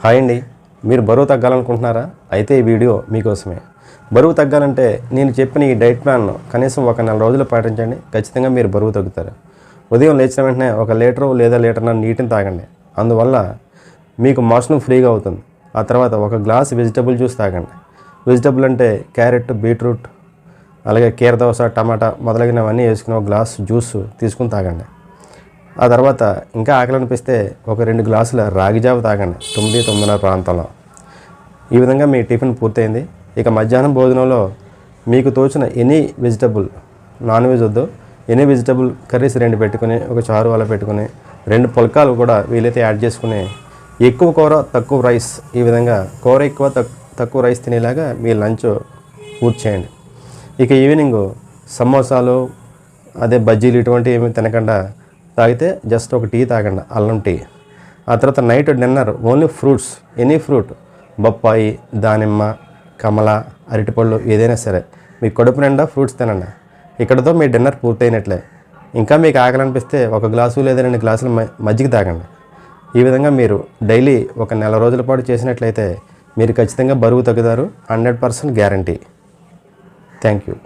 Hi అండి, మీరు బరువు తగ్గాలనుకుంటున్నారా? అయితే ఈ వీడియో మీకోసమే. బరువు తగ్గాలంటే నేను చెప్పిన ఈ డైట్ ప్లాన్ను కనీసం ఒక నెల రోజులు పాటించండి. ఖచ్చితంగా మీరు బరువు తగ్గుతారు. ఉదయం లేచిన వెంటనే 1 లీటరు లేదా లీటర్‌న్నర నీటిని తాగండి. అందువల్ల మీకు మోషన్ ఫ్రీగా అవుతుంది. ఆ తర్వాత 1 గ్లాస్ వెజిటబుల్ జ్యూస్ తాగండి. వెజిటబుల్ అంటే క్యారెట్, బీట్రూట్, అలాగే కీరదోస, టమాటా మొదలగునవన్నీ వేసుకుని 1 గ్లాస్ జ్యూస్ తీసుకుని తాగండి. ఆ తర్వాత ఇంకా ఆకలి అనిపిస్తే ఒక 2 గ్లాసుల రాగి జావ తాగండి 9-9:30 ప్రాంతంలో. ఈ విధంగా మీ టిఫిన్ పూర్తయింది. ఇక మధ్యాహ్నం భోజనంలో మీకు తోచిన ఎనీ వెజిటబుల్, నాన్ వెజ్ వద్దు, ఎనీ వెజిటబుల్ కర్రీస్ 2 పెట్టుకుని, ఒక చారు అలా పెట్టుకుని, 2 పుల్కాలు కూడా వీలైతే యాడ్ చేసుకుని, ఎక్కువ కూర తక్కువ రైస్, ఈ విధంగా కూర ఎక్కువ తక్కువ రైస్ తినేలాగా మీ లంచ్ పూర్తి చేయండి. ఇక ఈవినింగ్ సమోసాలు, అదే బజ్జీలు ఇటువంటివి ఏమీ తినకుండా తాగితే జస్ట్ ఒక టీ తాగండి, అల్లం టీ. ఆ తర్వాత night dinner only fruits, any fruit, బొప్పాయి, దానిమ్మ, కమల, అరటిపళ్ళు ఏదైనా సరే మీ కడుపు నిండా ఫ్రూట్స్ తినండి. ఇక్కడతో మీ డిన్నర్ పూర్తయినట్లే. ఇంకా మీకు ఆకలి అనిపిస్తే 1 గ్లాసు లేదా 2 గ్లాసులు మజ్జిగ తాగండి. ఈ విధంగా మీరు డైలీ ఒక నెల రోజుల పాటు చేసినట్లయితే మీరు ఖచ్చితంగా బరువు తగ్గుతారు. 100% గ్యారంటీ. Thank you.